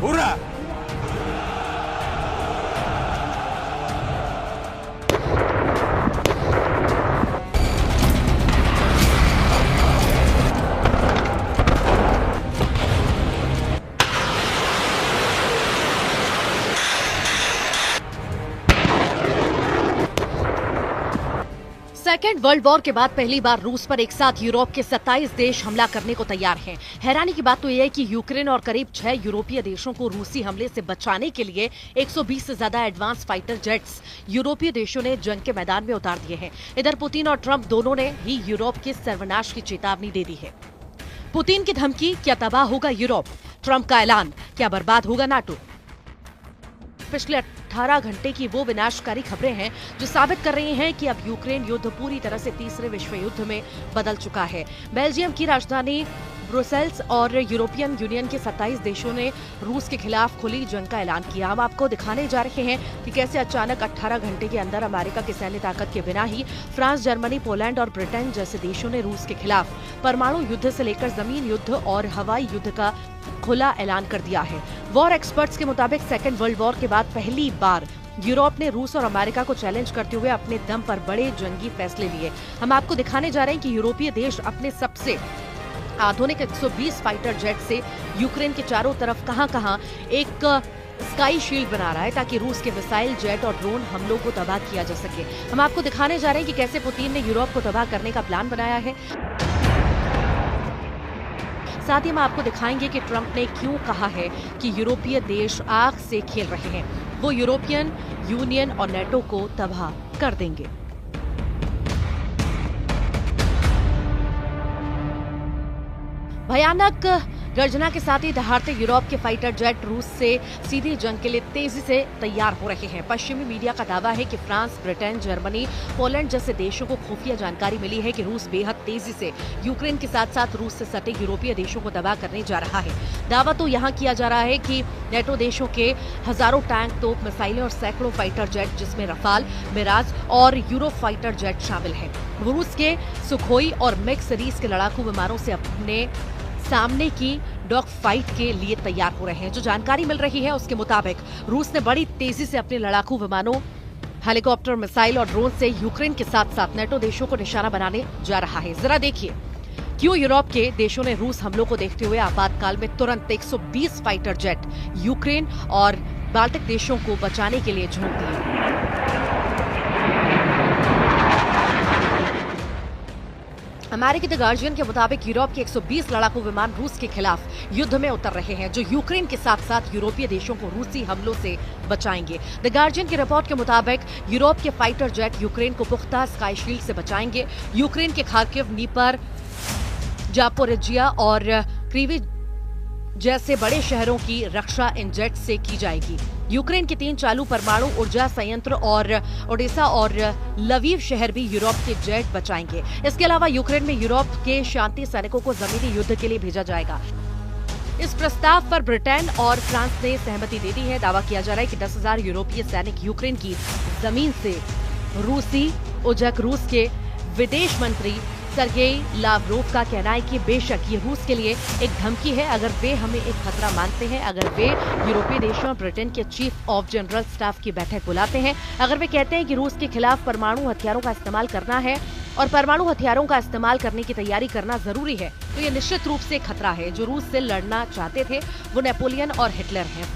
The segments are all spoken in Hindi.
पूरा सेकेंड वर्ल्ड वॉर के बाद पहली बार रूस पर एक साथ यूरोप के 27 देश हमला करने को तैयार हैं। हैरानी की बात तो यह है कि यूक्रेन और करीब 6 यूरोपीय देशों को रूसी हमले से बचाने के लिए 120 से ज्यादा एडवांस फाइटर जेट्स यूरोपीय देशों ने जंग के मैदान में उतार दिए हैं। इधर पुतिन और ट्रंप दोनों ने ही यूरोप के सर्वनाश की चेतावनी दे दी है। पुतिन की धमकी, क्या तबाह होगा यूरोप? ट्रंप का ऐलान, क्या बर्बाद होगा नाटो? पिछले 18 घंटे की वो विनाशकारी खबरें हैं जो साबित कर रही हैं कि अब यूक्रेन युद्ध पूरी तरह से तीसरे विश्व युद्ध में बदल चुका है। बेल्जियम की राजधानी ब्रुसेल्स और यूरोपियन यूनियन के 27 देशों ने रूस के खिलाफ खुली जंग का ऐलान किया। हम आपको दिखाने जा रहे हैं कि कैसे अचानक 18 घंटे के अंदर अमेरिका की सैन्य ताकत के बिना ही फ्रांस, जर्मनी, पोलैंड और ब्रिटेन जैसे देशों ने रूस के खिलाफ परमाणु युद्ध से लेकर जमीन युद्ध और हवाई युद्ध का खुला ऐलान कर दिया है। वॉर एक्सपर्ट्स के मुताबिक सेकेंड वर्ल्ड वॉर के बाद पहली बार यूरोप ने रूस और अमेरिका को चैलेंज करते हुए अपने दम पर बड़े जंगी फैसले लिए। हम आपको दिखाने जा रहे हैं कि यूरोपीय देश अपने सबसे आधुनिक 120 फाइटर जेट से यूक्रेन के चारों तरफ कहां-कहां एक स्काई शील्ड बना रहा है ताकि रूस के मिसाइल, जेट और ड्रोन हमलों को तबाह किया जा सके। हम आपको दिखाने जा रहे हैं कि कैसे पुतिन ने यूरोप को तबाह करने का प्लान बनाया है। साथ ही हम आपको दिखाएंगे कि ट्रंप ने क्यों कहा है कि यूरोपीय देश आग से खेल रहे हैं, वो यूरोपियन यूनियन और नेटो को तबाह कर देंगे। भयानक गर्जना के साथ ही दहाड़ते यूरोप के फाइटर जेट रूस से सीधी जंग के लिए तेजी से तैयार हो रहे हैं। पश्चिमी मीडिया का दावा है कि फ्रांस, ब्रिटेन, जर्मनी, पोलैंड जैसे देशों को खुफिया जानकारी मिली है कि रूस बेहद तेजी से यूक्रेन के साथ साथ रूस से सटे यूरोपीय देशों को तबाह करने जा रहा है। दावा तो यहाँ किया जा रहा है कि नेटो देशों के हजारों टैंक, तोप, मिसाइलें और सैकड़ों फाइटर जेट जिसमें रफाल, मिराज और यूरो फाइटर जेट शामिल हैं। रूस के सुखोई और मिग सीरीज के लड़ाकू विमानों से अपने सामने की डॉग फाइट के लिए तैयार हो रहे हैं। जो जानकारी मिल रही है उसके मुताबिक रूस ने बड़ी तेजी से अपने लड़ाकू विमानों, हेलीकॉप्टर, मिसाइल और ड्रोन से यूक्रेन के साथ साथ नेटो देशों को निशाना बनाने जा रहा है। जरा देखिए क्यों यूरोप के देशों ने रूस हमलों को देखते हुए आपातकाल में तुरंत 120 फाइटर जेट यूक्रेन और बाल्टिक देशों को बचाने के लिए झोंक दिए। अमेरिकी द गार्जियन के मुताबिक यूरोप के 120 लड़ाकू विमान रूस के खिलाफ युद्ध में उतर रहे हैं, जो यूक्रेन के साथ साथ यूरोपीय देशों को रूसी हमलों से बचाएंगे। द गार्जियन की रिपोर्ट के मुताबिक यूरोप के फाइटर जेट यूक्रेन को पुख्ता स्काई शील्ड से बचाएंगे। यूक्रेन के खार्किव, नीपर, जापोरिजिया और क्रीवी जैसे बड़े शहरों की रक्षा इन जेट से की जाएगी। यूक्रेन के 3 चालू परमाणु ऊर्जा संयंत्र और ओडेसा और लवीव शहर भी यूरोप के जेट बचाएंगे। इसके अलावा यूक्रेन में यूरोप के शांति सैनिकों को जमीनी युद्ध के लिए भेजा जाएगा। इस प्रस्ताव पर ब्रिटेन और फ्रांस ने सहमति दे दी है। दावा किया जा रहा है कि 10,000 यूरोपीय सैनिक यूक्रेन की जमीन से रूसी उजक। रूस के विदेश मंत्री सर्गेई लावरोव का कहना है कि बेशक ये रूस के लिए एक धमकी है, अगर वे हमें एक खतरा मानते हैं, अगर वे यूरोपीय देशों और ब्रिटेन के चीफ ऑफ जनरल स्टाफ की बैठक बुलाते हैं, अगर वे कहते हैं कि रूस के खिलाफ परमाणु हथियारों का इस्तेमाल करना है और परमाणु हथियारों का इस्तेमाल करने की तैयारी करना जरूरी है, तो ये निश्चित रूप से खतरा है। जो रूस से लड़ना चाहते थे वो नेपोलियन और हिटलर हैं।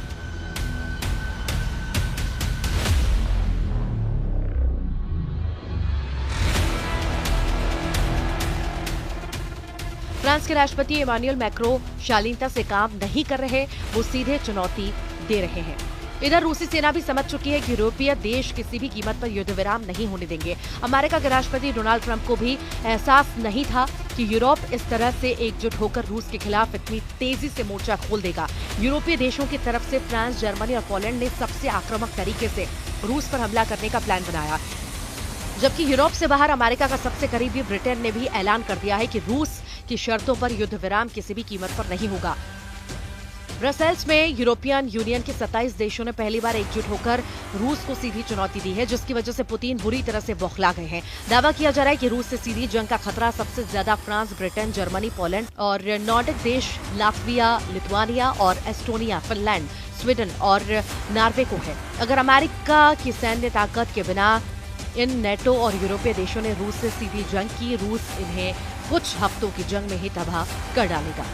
फ्रांस के राष्ट्रपति इमानुएल मैक्रो शालीनता से काम नहीं कर रहे, वो सीधे चुनौती दे रहे हैं। इधर रूसी सेना भी समझ चुकी है कि यूरोपीय देश किसी भी कीमत पर युद्ध विराम नहीं होने देंगे। अमेरिका के राष्ट्रपति डोनाल्ड ट्रंप को भी एहसास नहीं था कि यूरोप इस तरह से एकजुट होकर रूस के खिलाफ इतनी तेजी से मोर्चा खोल देगा। यूरोपीय देशों की तरफ से फ्रांस, जर्मनी और पोलैंड ने सबसे आक्रामक तरीके से रूस पर हमला करने का प्लान बनाया, जबकि यूरोप से बाहर अमेरिका का सबसे करीबी ब्रिटेन ने भी ऐलान कर दिया है कि रूस की शर्तों पर युद्ध विराम किसी भी कीमत पर नहीं होगा। ब्रसेल्स में यूरोपियन यूनियन के 27 देशों ने पहली बार एकजुट होकर रूस को सीधी चुनौती दी है, जिसकी वजह से पुतिन बुरी तरह से बौखला गए हैं। दावा किया जा रहा है कि रूस से सीधी जंग का खतरा सबसे ज्यादा फ्रांस, ब्रिटेन, जर्मनी, पोलैंड और नॉर्डिक देश लातविया, लिथुआनिया और एस्टोनिया, फिनलैंड, स्वीडन और नॉर्वे को है। अगर अमेरिका की सैन्य ताकत के बिना इन नेटो और यूरोपीय देशों ने रूस से सीधी जंग की, रूस इन्हें कुछ हफ्तों की जंग में ही तबाह कर डालेगा।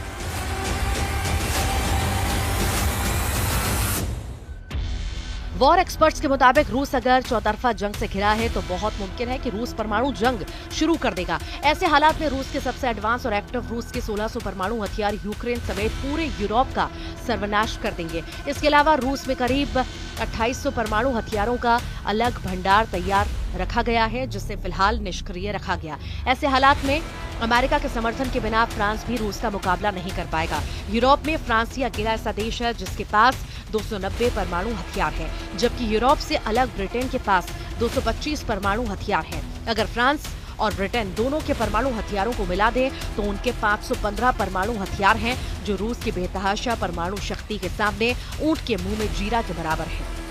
वॉर एक्सपर्ट्स के मुताबिक रूस अगर चौतरफा जंग से घिरा है तो बहुत मुमकिन है कि रूस परमाणु जंग शुरू कर देगा। ऐसे हालात में रूस के सबसे एडवांस और एक्टिव रूस के 1600 परमाणु हथियार यूक्रेन समेत पूरे यूरोप का सर्वनाश कर देंगे। इसके अलावा रूस में करीब 2800 परमाणु हथियारों का अलग भंडार तैयार रखा गया है, जिसे फिलहाल निष्क्रिय रखा गया। ऐसे हालात में अमेरिका के समर्थन के बिना फ्रांस भी रूस का मुकाबला नहीं कर पाएगा। यूरोप में फ्रांस ही अकेला ऐसा देश है जिसके पास 290 परमाणु हथियार हैं, जबकि यूरोप से अलग ब्रिटेन के पास 225 परमाणु हथियार हैं। अगर फ्रांस और ब्रिटेन दोनों के परमाणु हथियारों को मिला दें तो उनके 515 परमाणु हथियार हैं, जो रूस की बेतहाशा परमाणु शक्ति के सामने ऊंट के मुंह में जीरा के बराबर है।